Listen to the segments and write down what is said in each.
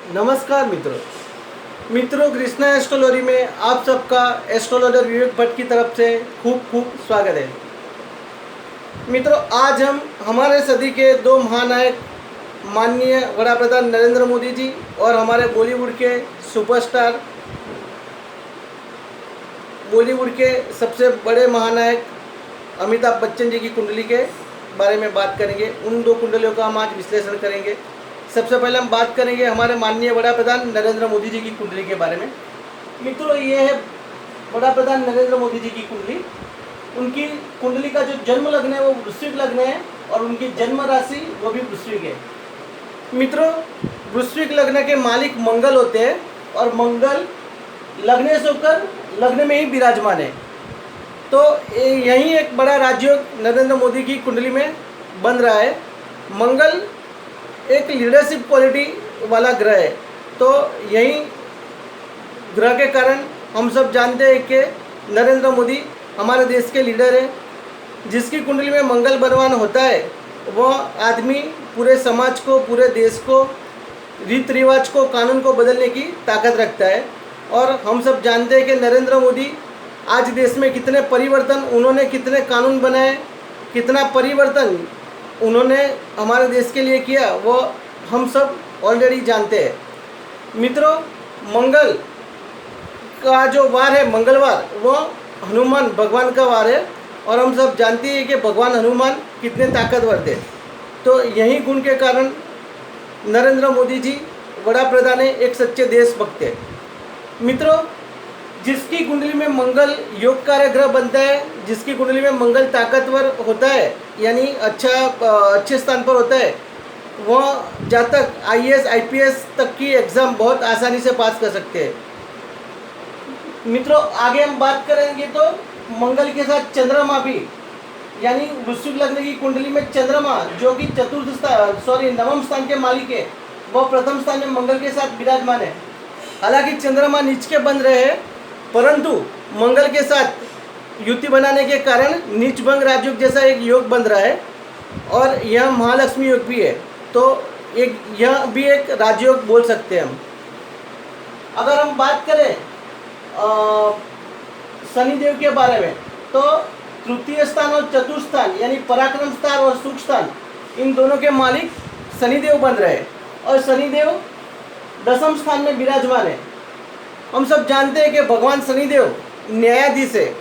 नमस्कार मित्रों कृष्णा एस्ट्रोलॉजी में आप सबका एस्ट्रोलॉजर विवेक भट्ट की तरफ से खूब खूब स्वागत है। मित्रों, आज हम हमारे सदी के दो महानायक माननीय वड़ा प्रधान नरेंद्र मोदी जी और हमारे बॉलीवुड के सुपरस्टार, बॉलीवुड के सबसे बड़े महानायक अमिताभ बच्चन जी की कुंडली के बारे में बात करेंगे। उन दो कुंडलियों का हम आज विश्लेषण करेंगे। सबसे पहले हम बात करेंगे हमारे माननीय वड़ा प्रधान नरेंद्र मोदी जी की कुंडली के बारे में। मित्रों, ये है वड़ा प्रधान नरेंद्र मोदी जी की कुंडली। उनकी कुंडली का जो जन्म लग्न है वो वृश्चिक लग्न है और उनकी जन्म राशि वो भी वृश्चिक है। मित्रों, वृश्चिक लग्न के मालिक मंगल होते हैं और मंगल लग्न से होकर लग्न में ही विराजमान है। तो यही एक बड़ा राजयोग नरेंद्र मोदी की कुंडली में बन रहा है। मंगल एक लीडरशिप क्वालिटी वाला ग्रह है। तो यही ग्रह के कारण हम सब जानते हैं कि नरेंद्र मोदी हमारे देश के लीडर हैं। जिसकी कुंडली में मंगल बलवान होता है वह आदमी पूरे समाज को, पूरे देश को, रीति रिवाज को, कानून को बदलने की ताकत रखता है। और हम सब जानते हैं कि नरेंद्र मोदी आज देश में कितने परिवर्तन, उन्होंने कितने कानून बनाए, कितना परिवर्तन उन्होंने हमारे देश के लिए किया, वो हम सब ऑलरेडी जानते हैं। मित्रों, मंगल का जो वार है मंगलवार, वो हनुमान भगवान का वार है और हम सब जानते हैं कि भगवान हनुमान कितने ताकतवर थे। तो यही गुण के कारण नरेंद्र मोदी जी वड़ा प्रधान है, एक सच्चे देशभक्त है। मित्रों, जिसकी कुंडली में मंगल योग कारक ग्रह बनता है, जिसकी कुंडली में मंगल ताकतवर होता है, यानी अच्छे स्थान पर होता है, वह जातक IAS IPS तक की एग्ज़ाम बहुत आसानी से पास कर सकते हैं। मित्रों, आगे हम बात करेंगे तो मंगल के साथ चंद्रमा भी, यानी वृश्चिक लग्न की कुंडली में चंद्रमा जो कि नवम स्थान के मालिक है, वह प्रथम स्थान में मंगल के साथ विराजमान है। हालांकि चंद्रमा नीच के बन रहे हैं, परंतु मंगल के साथ युति बनाने के कारण नीच भंग राजयोग जैसा एक योग बन रहा है और यह महालक्ष्मी योग भी है। तो यह भी एक राजयोग बोल सकते हैं हम। अगर हम बात करें शनिदेव के बारे में, तो तृतीय स्थान और चतुर्थ स्थान यानी पराक्रम स्थान और सुख स्थान, इन दोनों के मालिक शनिदेव बन रहे हैं और शनिदेव दसम स्थान में विराजमान है। हम सब जानते हैं कि भगवान शनिदेव न्यायाधीश है।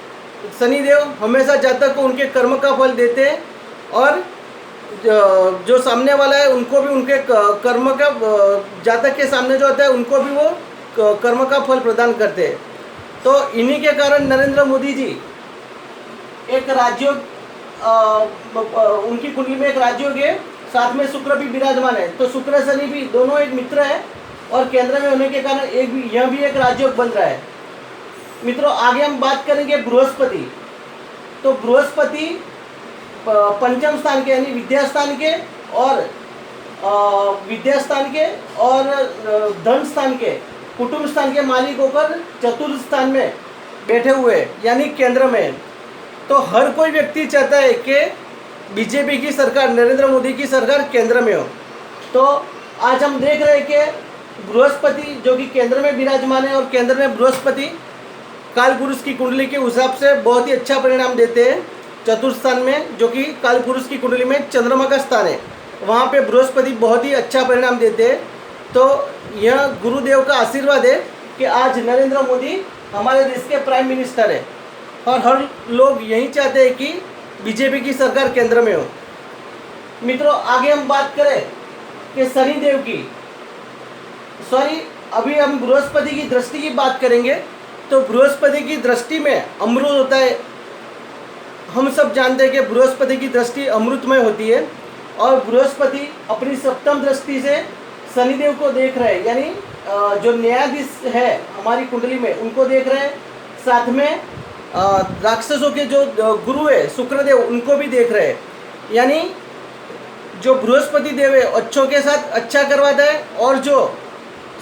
शनिदेव हमेशा जातक को उनके कर्म का फल देते हैं और जो सामने वाला है उनको भी उनके कर्म का, जातक के सामने जो होता है उनको भी वो कर्म का फल प्रदान करते हैं। तो इन्हीं के कारण नरेंद्र मोदी जी एक राजयोग, उनकी कुंडली में एक राजयोग है, साथ में शुक्र भी विराजमान है। तो शुक्र शनि भी दोनों एक मित्र है और केंद्र में होने के कारण यह भी एक राजयोग बन रहा है। मित्रों, आगे हम बात करेंगे बृहस्पति। तो बृहस्पति पंचम स्थान के यानी विद्यास्थान के और धन स्थान के, कुटुंब स्थान के मालिक होकर चतुर्थ स्थान में बैठे हुए यानी केंद्र में। तो हर कोई व्यक्ति चाहता है कि बीजेपी की सरकार, नरेंद्र मोदी की सरकार केंद्र में हो। तो आज हम देख रहे हैं कि बृहस्पति जो कि केंद्र में विराजमान है और केंद्र में बृहस्पति काल पुरुष की कुंडली के हिसाब से बहुत ही अच्छा परिणाम देते हैं। चतुर्थ स्थान में जो कि काल पुरुष की कुंडली में चंद्रमा का स्थान है, वहाँ पे बृहस्पति बहुत ही अच्छा परिणाम देते हैं। तो यह गुरुदेव का आशीर्वाद है कि आज नरेंद्र मोदी हमारे देश के प्राइम मिनिस्टर है और हर लोग यही चाहते हैं कि बीजेपी की सरकार केंद्र में हो। मित्रों, आगे हम बात करें कि शनिदेव की, अभी हम बृहस्पति की दृष्टि की बात करेंगे। तो बृहस्पति की दृष्टि में अमृत होता है। हम सब जानते हैं कि बृहस्पति की दृष्टि अमृतमय होती है और बृहस्पति अपनी सप्तम दृष्टि से शनिदेव को देख रहे हैं, यानी जो न्यायाधीश है हमारी कुंडली में उनको देख रहे हैं। साथ में राक्षसों के जो गुरु है शुक्रदेव, उनको भी देख रहे हैं। यानी जो बृहस्पति देव है अच्छों के साथ अच्छा करवाता है और जो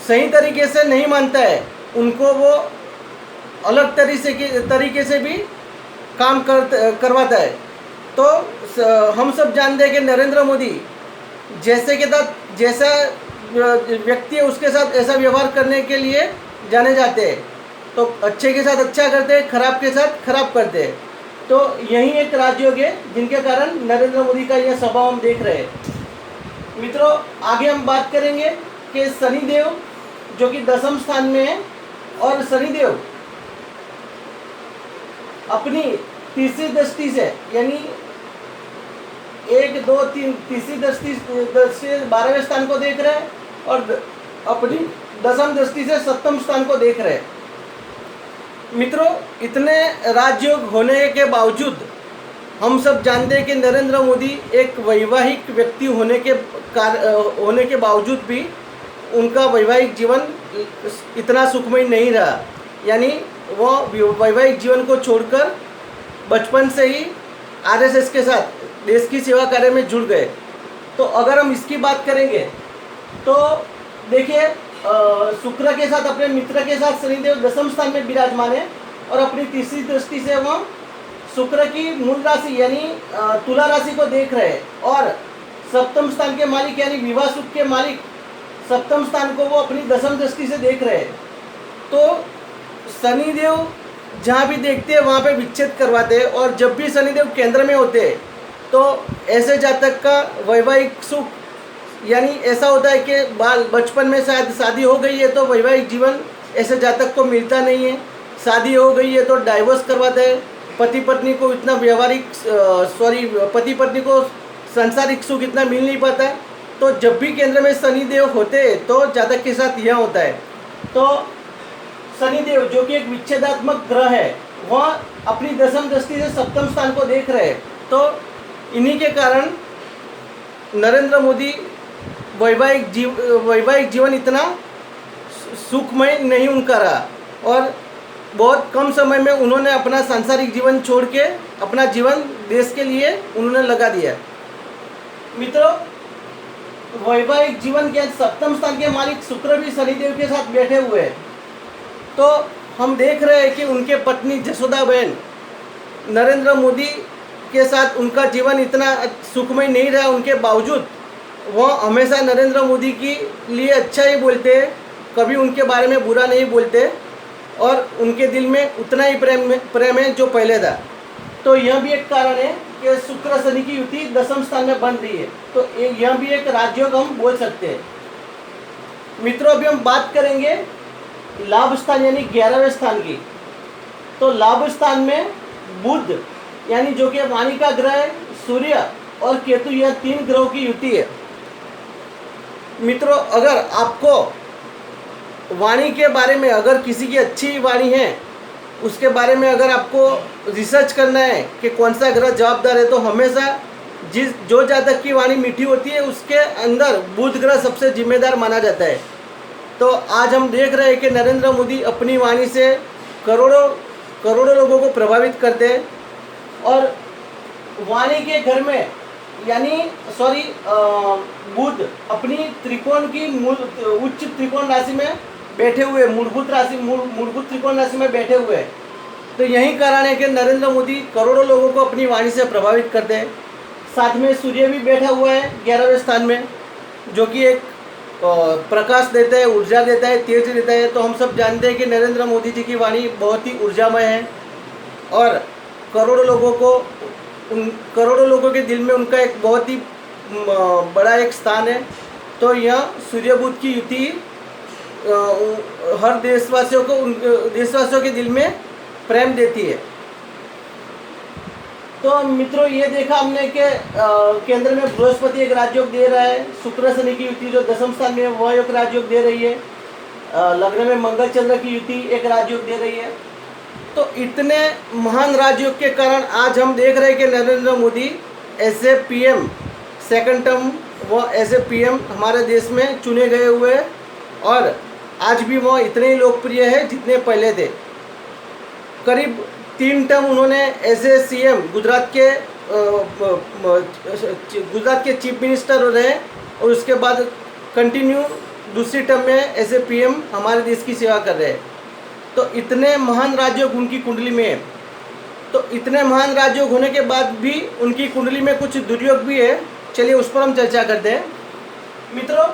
सही तरीके से नहीं मानता है उनको वो अलग तरीके से भी काम करवाता है। तो हम सब जानते हैं कि नरेंद्र मोदी जैसा व्यक्ति है उसके साथ ऐसा व्यवहार करने के लिए जाने जाते हैं। तो अच्छे के साथ अच्छा करते हैं, खराब के साथ खराब करते हैं। तो यही एक राजयोग है जिनके कारण नरेंद्र मोदी का यह स्वभाव हम देख रहे हैं। मित्रों, आगे हम बात करेंगे कि शनिदेव जो कि 10वें स्थान में है, और शनिदेव अपनी तीसरी दृष्टि से, यानी 1, 2, 3 तीसरी दृष्टि से 12वें स्थान को देख रहे हैं, और अपनी 10वीं दृष्टि से 7वें स्थान को देख रहे हैं। मित्रों, इतने राजयोग होने के बावजूद हम सब जानते हैं कि नरेंद्र मोदी एक वैवाहिक व्यक्ति होने के बावजूद भी उनका वैवाहिक जीवन इतना सुखमय नहीं रहा। यानी वो वैवाहिक जीवन को छोड़कर बचपन से ही आरएसएस के साथ देश की सेवा कार्य में जुड़ गए। तो अगर हम इसकी बात करेंगे तो देखिए, शुक्र के साथ, अपने मित्र के साथ शनिदेव 10वें स्थान में विराजमान है, और अपनी तीसरी दृष्टि से वह शुक्र की मूल राशि यानी तुला राशि को देख रहे हैं, और 7वें स्थान के मालिक यानी विवाह सुख के मालिक 7वें स्थान को वो अपनी 10वीं दृष्टि से देख रहे हैं। तो शनिदेव जहाँ भी देखते हैं वहाँ पे विच्छेद करवाते हैं, और जब भी शनिदेव केंद्र में होते हैं तो ऐसे जातक का वैवाहिक सुख, यानी ऐसा होता है कि बचपन में शायद शादी हो गई है तो वैवाहिक जीवन ऐसे जातक को मिलता नहीं है, शादी हो गई है तो डाइवोर्स करवाते हैं, पति पत्नी को इतना पति पत्नी को सांसारिक सुख इतना मिल नहीं पाता है। तो जब भी केंद्र में शनिदेव होते हैं तो जातक के साथ यह होता है। तो शनिदेव जो कि एक विच्छेदात्मक ग्रह है, वह अपनी 10वीं दृष्टि से 7वें स्थान को देख रहे हैं। तो इन्हीं के कारण नरेंद्र मोदी वैवाहिक जीवन इतना सुखमय नहीं उनका रहा, और बहुत कम समय में उन्होंने अपना सांसारिक जीवन छोड़ के अपना जीवन देश के लिए उन्होंने लगा दिया। मित्रों, वैवाहिक जीवन के 7वें स्थान के मालिक शुक्र भी शनिदेव के साथ बैठे हुए हैं। तो हम देख रहे हैं कि उनके पत्नी जसोदा बहन नरेंद्र मोदी के साथ उनका जीवन इतना सुखमय नहीं रहा, उनके बावजूद वो हमेशा नरेंद्र मोदी के लिए अच्छा ही बोलते हैं, कभी उनके बारे में बुरा नहीं बोलते, और उनके दिल में उतना ही प्रेम है जो पहले था। तो यह भी एक कारण है कि शुक्र शनि की युति 10वें स्थान में बन रही है। तो यह भी एक राजयोग हम बोल सकते हैं। मित्रों, अभी हम बात करेंगे लाभ स्थान यानी 11वें स्थान की। तो लाभ स्थान में बुध यानी जो कि वाणी का ग्रह है, सूर्य और केतु, यह 3 ग्रहों की युति है। मित्रों, अगर आपको वाणी के बारे में, अगर किसी की अच्छी वाणी है उसके बारे में अगर आपको रिसर्च करना है कि कौन सा ग्रह जवाबदार है, तो हमेशा जो जातक की वाणी मीठी होती है उसके अंदर बुध ग्रह सबसे जिम्मेदार माना जाता है। तो आज हम देख रहे हैं कि नरेंद्र मोदी अपनी वाणी से करोड़ों लोगों को प्रभावित करते हैं, और वाणी के घर में बुध अपनी त्रिकोण की उच्च त्रिकोण राशि में बैठे हुए, मूलभूत त्रिकोण राशि में बैठे हुए हैं। तो यही कारण है कि नरेंद्र मोदी करोड़ों लोगों को अपनी वाणी से प्रभावित करते हैं। साथ में सूर्य भी बैठा हुआ है 11वें स्थान में, जो कि एक प्रकाश देता है, ऊर्जा देता है, तेज देता है। तो हम सब जानते हैं कि नरेंद्र मोदी जी की वाणी बहुत ही ऊर्जामय है, और करोड़ों लोगों के दिल में उनका एक बहुत ही बड़ा एक स्थान है। तो यह सूर्य बुध की युति हर देशवासियों के दिल में प्रेम देती है। तो मित्रों, ये देखा हमने कि केंद्र में बृहस्पति एक राजयोग दे रहा है, शुक्र शनि की युति जो 10वें स्थान में वह एक राजयोग दे रही है, लग्न में मंगल चंद्र की युति एक राजयोग दे रही है। तो इतने महान राजयोग के कारण आज हम देख रहे हैं कि Narendra Modi as a PM, second term वो एज ए पीएम हमारे देश में चुने गए हुए हैं, और आज भी वो इतने ही लोकप्रिय है जितने पहले थे। करीब 3 टर्म उन्होंने एज ए सीएम गुजरात के चीफ मिनिस्टर रहे, और उसके बाद कंटिन्यू दूसरी टर्म में एज ए पीएम हमारे देश की सेवा कर रहे हैं। तो इतने महान राजयोग उनकी कुंडली में है। तो इतने महान राजयोग होने के बाद भी उनकी कुंडली में कुछ दुर्योग भी है। चलिए उस पर हम चर्चा करते हैं। मित्रों,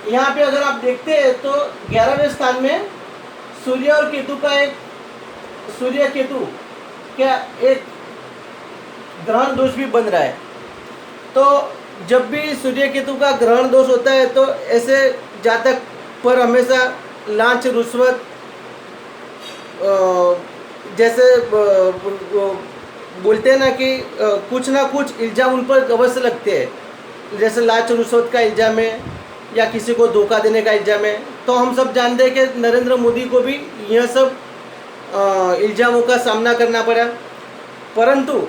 यहाँ पे अगर आप देखते हैं तो 11वें स्थान में सूर्य और केतु का एक सूर्य केतु क्या एक ग्रहण दोष भी बन रहा है। तो जब भी सूर्य केतु का ग्रहण दोष होता है तो ऐसे जातक पर हमेशा लांच रुश्वत जैसे बोलते हैं ना कि कुछ ना कुछ इल्ज़ाम उन पर अवश्य लगते हैं, जैसे लांच रुश्वत का इल्ज़ाम है या किसी को धोखा देने का इल्ज़ाम है। तो हम सब जानते हैं कि नरेंद्र मोदी को भी यह सब इल्ज़ामों का सामना करना पड़ा। परंतु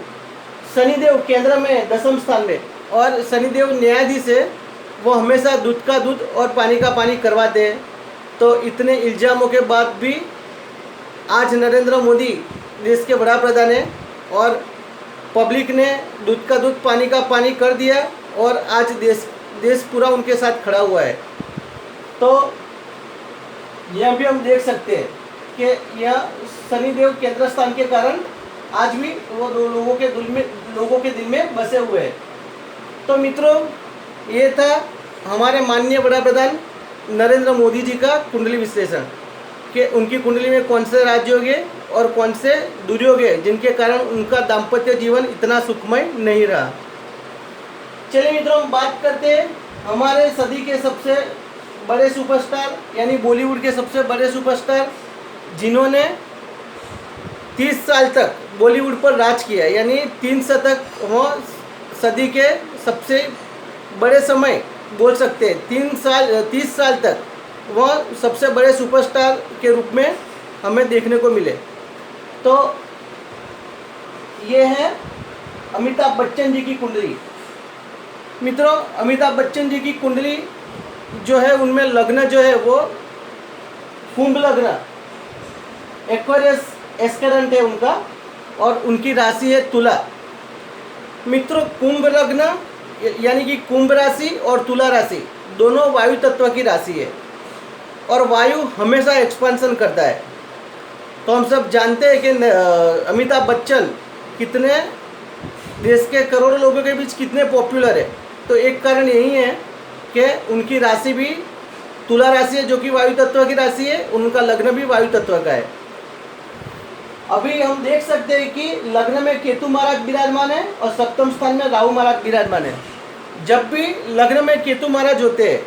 शनिदेव केंद्र में 10वें स्थान में और शनिदेव न्यायाधीश है, वो हमेशा दूध का दूध और पानी का पानी करवाते हैं। तो इतने इल्ज़ामों के बाद भी आज नरेंद्र मोदी देश के बड़ा प्रधान है और पब्लिक ने दूध का दूध पानी का पानी कर दिया और आज देश पूरा उनके साथ खड़ा हुआ है। तो यह भी हम देख सकते हैं कि यह शनिदेव केंद्र स्थान के कारण आज भी वो लोगों के दिल में बसे हुए हैं। तो मित्रों, ये था हमारे माननीय बड़ा प्रधान नरेंद्र मोदी जी का कुंडली विश्लेषण कि उनकी कुंडली में कौन से राजयोग है और कौन से दुर्योग है जिनके कारण उनका दाम्पत्य जीवन इतना सुखमय नहीं रहा। चलिए मित्रों, हम बात करते हैं हमारे सदी के सबसे बड़े सुपरस्टार यानी बॉलीवुड के सबसे बड़े सुपरस्टार जिन्होंने 30 साल तक बॉलीवुड पर राज किया, यानी 3 शतक वो सदी के सबसे बड़े समय बोल सकते हैं। 30 साल तक वह सबसे बड़े सुपरस्टार के रूप में हमें देखने को मिले। तो ये है अमिताभ बच्चन जी की कुंडली। मित्रों, अमिताभ बच्चन जी की कुंडली जो है उनमें लग्न जो है वो कुंभ लग्न एक्वेरियस एस्केरेंट है उनका और उनकी राशि है तुला। मित्रों, कुंभ लग्न यानी कि कुंभ राशि और तुला राशि दोनों वायु तत्व की राशि है और वायु हमेशा एक्सपेंशन करता है। तो हम सब जानते हैं कि अमिताभ बच्चन कितने देश के करोड़ों लोगों के बीच कितने पॉपुलर है। तो एक कारण यही है कि उनकी राशि भी तुला राशि है जो कि वायु तत्व की राशि है, उनका लग्न भी वायु तत्व का है। अभी हम देख सकते हैं कि लग्न में केतु महाराज विराजमान है और सप्तम स्थान में राहु महाराज विराजमान है। जब भी लग्न में केतु महाराज होते हैं,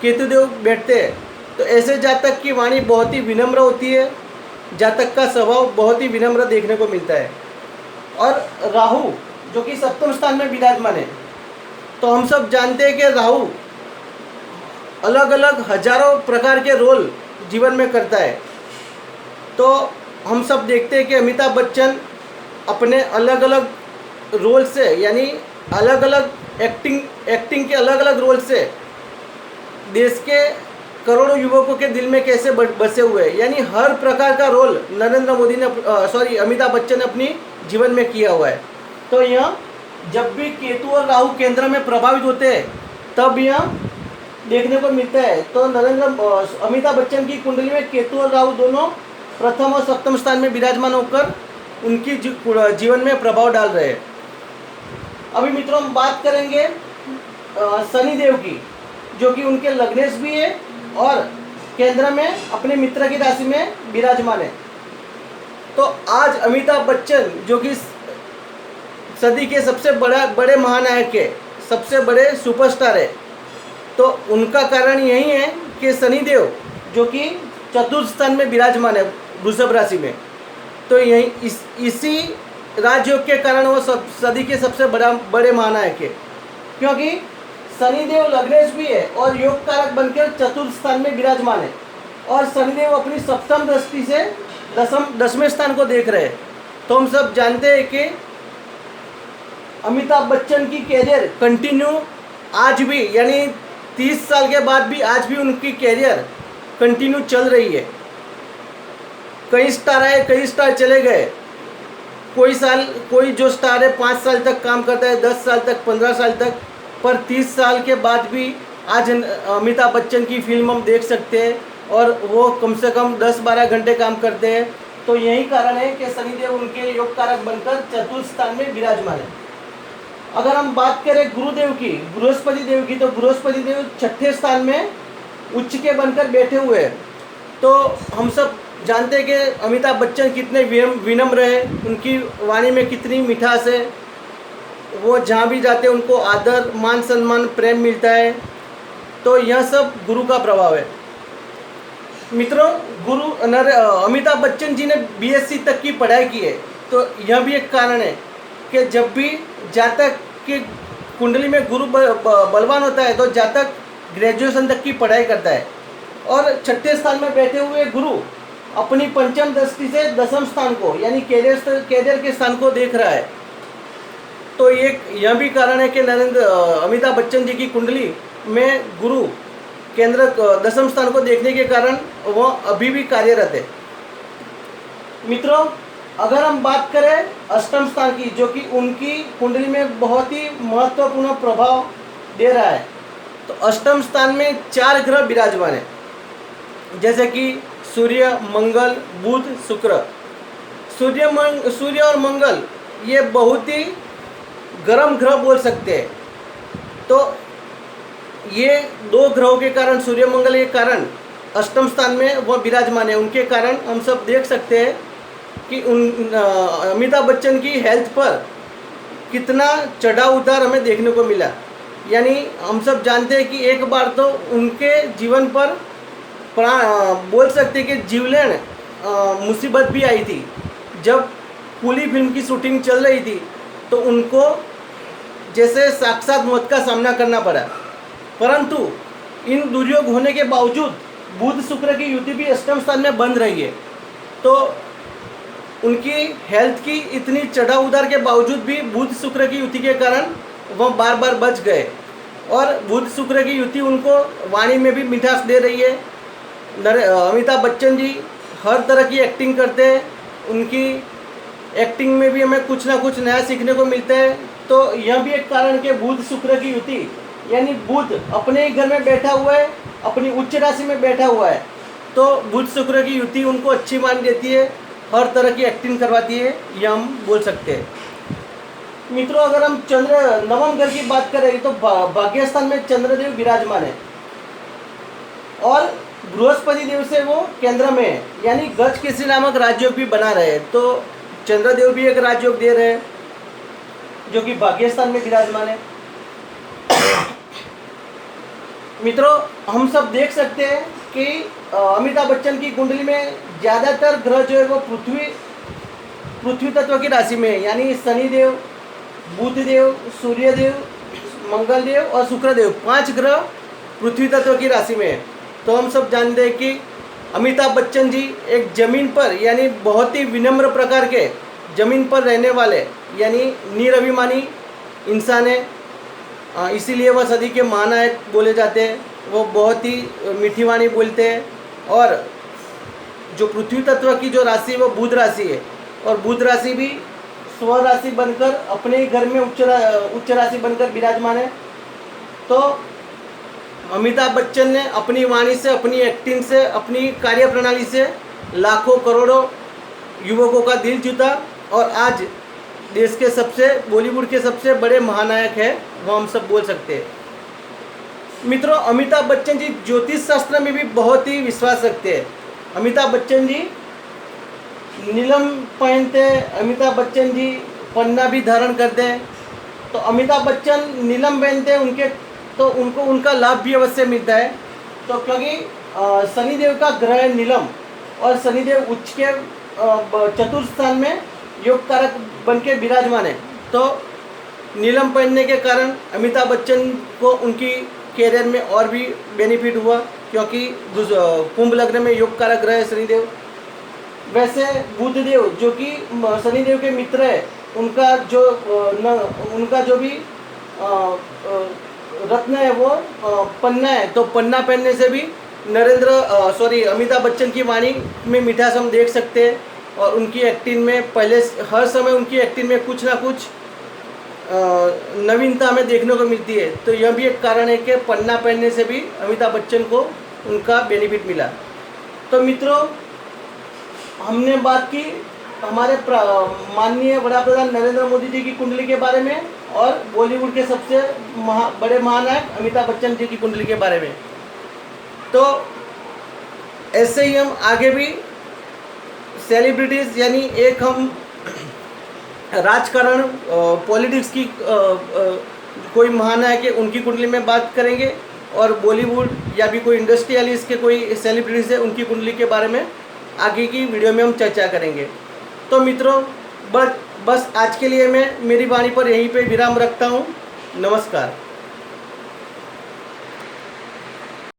केतु देव बैठते हैं, तो ऐसे जातक की वाणी बहुत ही विनम्र होती है, जातक का स्वभाव बहुत ही विनम्र देखने को मिलता है। और राहु जो कि सप्तम स्थान में विराजमान है, तो हम सब जानते हैं कि राहु अलग अलग हजारों प्रकार के रोल जीवन में करता है। तो हम सब देखते हैं कि अमिताभ बच्चन अपने अलग अलग रोल से यानी अलग अलग एक्टिंग के अलग अलग रोल से देश के करोड़ों युवकों के दिल में कैसे बसे हुए हैं, यानी हर प्रकार का रोल अमिताभ बच्चन ने अपनी जीवन में किया हुआ है। तो यह जब भी केतु और राहु केंद्र में प्रभावित होते हैं तब यह देखने को मिलता है। तो अमिताभ बच्चन की कुंडली में केतु और राहु दोनों प्रथम और सप्तम स्थान में विराजमान होकर उनकी जीवन में प्रभाव डाल रहे हैं। अभी मित्रों हम बात करेंगे शनिदेव की, जो कि उनके लग्नेश भी है और केंद्र में अपने मित्र की राशि में विराजमान है। तो आज अमिताभ बच्चन जो कि सदी के सबसे बड़े महानायक है, सबसे बड़े सुपरस्टार है, तो उनका कारण यही है कि शनिदेव जो कि चतुर्थ स्थान में विराजमान है वृषभ राशि में। तो यही इसी राजयोग के कारण वो सदी के सबसे बड़े महानायक है, क्योंकि शनिदेव लग्नेश भी है और योग कारक बनकर चतुर्थ स्थान में विराजमान है और शनिदेव अपनी सप्तम दृष्टि से दसवें स्थान को देख रहे हैं। तो हम सब जानते हैं कि अमिताभ बच्चन की कैरियर कंटिन्यू आज भी यानी 30 साल के बाद भी आज भी उनकी कैरियर कंटिन्यू चल रही है। कई स्टार आए, कई स्टार चले गए। कोई जो स्टार है 5 साल तक काम करता है, 10 साल तक, 15 साल तक, पर 30 साल के बाद भी आज अमिताभ बच्चन की फिल्म हम देख सकते हैं और वो कम से कम 10-12 घंटे काम करते हैं। तो यही कारण है कि शनिदेव उनके योग कारक बनकर चतुर्थ स्थान में विराजमान है। अगर हम बात करें गुरुदेव की, बृहस्पति देव की, तो बृहस्पति देव छठे स्थान में उच्च के बनकर बैठे हुए हैं। तो हम सब जानते हैं कि अमिताभ बच्चन कितने विनम्र हैं, उनकी वाणी में कितनी मिठास है। वो जहाँ भी जाते हैं उनको आदर, मान सम्मान, प्रेम मिलता है। तो यह सब गुरु का प्रभाव है। मित्रों, अमिताभ बच्चन जी ने बीएससी तक की पढ़ाई की है। तो यह भी एक कारण है कि जब भी जातक की कुंडली में गुरु बलवान होता है तो जातक ग्रेजुएशन तक की पढ़ाई करता है। और छठे स्थान में बैठे हुए गुरु अपनी पंचम दृष्टि से दसम स्थान को यानी कैरियर के स्थान को देख रहा है। तो यह भी कारण है कि अमिताभ बच्चन जी की कुंडली में गुरु केंद्र दसम स्थान को देखने के कारण वह अभी भी कार्यरत है। मित्रों, अगर हम बात करें अष्टम स्थान की, जो कि उनकी कुंडली में बहुत ही महत्वपूर्ण प्रभाव दे रहा है, तो अष्टम स्थान में 4 ग्रह विराजमान है, जैसे कि सूर्य, मंगल, बुध, शुक्र। सूर्य और मंगल ये बहुत ही गर्म ग्रह बोल सकते हैं। तो ये 2 ग्रहों के कारण, सूर्य मंगल के कारण अष्टम स्थान में वह विराजमान है। उनके कारण हम सब देख सकते हैं कि अमिताभ बच्चन की हेल्थ पर कितना चढ़ाव उतार हमें देखने को मिला। यानी हम सब जानते हैं कि एक बार तो उनके जीवन पर बोल सकते हैं कि जीवलेण मुसीबत भी आई थी। जब कूली फिल्म की शूटिंग चल रही थी तो उनको जैसे साक्षात मौत का सामना करना पड़ा। परंतु इन दुर्योग होने के बावजूद बुध शुक्र की युति भी अष्टम स्थान में बन रही है। तो उनकी हेल्थ की इतनी चढ़ाव उतार के बावजूद भी बुध शुक्र की युति के कारण वह बार बार बच गए। और बुध शुक्र की युति उनको वाणी में भी मिठास दे रही है। अमिताभ बच्चन जी हर तरह की एक्टिंग करते हैं, उनकी एक्टिंग में भी हमें कुछ ना कुछ नया सीखने को मिलता है। तो यह भी एक कारण कि बुध शुक्र की युति, यानी बुध अपने ही घर में बैठा हुआ है, अपनी उच्च राशि में बैठा हुआ है, तो बुध शुक्र की युति उनको अच्छी मान देती है, हर तरह की एक्टिंग करवाती है, यह हम बोल सकते हैं। मित्रों, अगर हम नवम घर की बात करें तो भाग्य स्थान में चंद्रदेव विराजमान है और बृहस्पति देव से वो केंद्र में है, यानी गज केसरी नामक राजयोग भी बना रहे हैं। तो चंद्रदेव भी एक राजयोग दे रहे हैं जो कि भाग्य स्थान में विराजमान है। मित्रों, हम सब देख सकते हैं कि अमिताभ बच्चन की कुंडली में ज़्यादातर ग्रह जो है वो पृथ्वी तत्व की राशि में है, यानी शनिदेव, बुधदेव, सूर्यदेव, मंगलदेव और शुक्रदेव, 5 ग्रह पृथ्वी तत्व की राशि में है। तो हम सब जानते हैं कि अमिताभ बच्चन जी एक ज़मीन पर, यानी बहुत ही विनम्र प्रकार के ज़मीन पर रहने वाले, यानी निरभिमानी इंसान है। इसीलिए वह सदी के महानायक बोले जाते हैं। वो बहुत ही मीठी वाणी बोलते हैं। और जो पृथ्वी तत्व की जो राशि है वो बुध राशि है, और बुध राशि भी स्व राशि बनकर अपने ही घर में उच्च राशि बनकर विराजमान है। तो अमिताभ बच्चन ने अपनी वाणी से, अपनी एक्टिंग से, अपनी कार्य प्रणाली से लाखों करोड़ों युवकों का दिल जीता और आज देश के बॉलीवुड के सबसे बड़े महानायक है, वो हम सब बोल सकते हैं। मित्रों, अमिताभ बच्चन जी ज्योतिष शास्त्र में भी बहुत ही विश्वास रखते हैं। अमिताभ बच्चन जी नीलम पहनते हैं, अमिताभ बच्चन जी पन्ना भी धारण करते हैं। तो अमिताभ बच्चन नीलम पहनते हैं उनको उनका लाभ भी अवश्य मिलता है। तो क्योंकि शनिदेव का ग्रह है नीलम, और शनिदेव उच्च के चतुर्थ स्थान में योग कारक बन के विराजमान है। तो नीलम पहनने के कारण अमिताभ बच्चन को उनकी कैरियर में और भी बेनिफिट हुआ, क्योंकि कुंभ लग्न में योग कारक ग्रह है शनिदेव। वैसे बुधदेव जो कि शनिदेव के मित्र है, उनका जो भी रत्न है वो पन्ना है। तो पन्ना पहनने से भी अमिताभ बच्चन की वाणी में मिठास हम देख सकते हैं। और उनकी एक्टिंग में हर समय उनकी एक्टिंग में कुछ ना कुछ नवीनता हमें देखने को मिलती है। तो यह भी एक कारण है कि पन्ना पहनने से भी अमिताभ बच्चन को उनका बेनिफिट मिला। तो मित्रों, हमने बात की हमारे माननीय वड़ा प्रधान नरेंद्र मोदी जी की कुंडली के बारे में और बॉलीवुड के सबसे बड़े महानायक अमिताभ बच्चन जी की कुंडली के बारे में। तो ऐसे ही हम आगे भी सेलिब्रिटीज़ यानी एक हम राजकारण पॉलिटिक्स की कोई महानायक है उनकी कुंडली में बात करेंगे, और बॉलीवुड या भी कोई इंडस्ट्रियलिस्ट के कोई सेलिब्रिटीज़ है उनकी कुंडली के बारे में आगे की वीडियो में हम चर्चा करेंगे। तो मित्रों बस आज के लिए मैं मेरी वाणी पर यहीं पे विराम रखता हूँ। नमस्कार।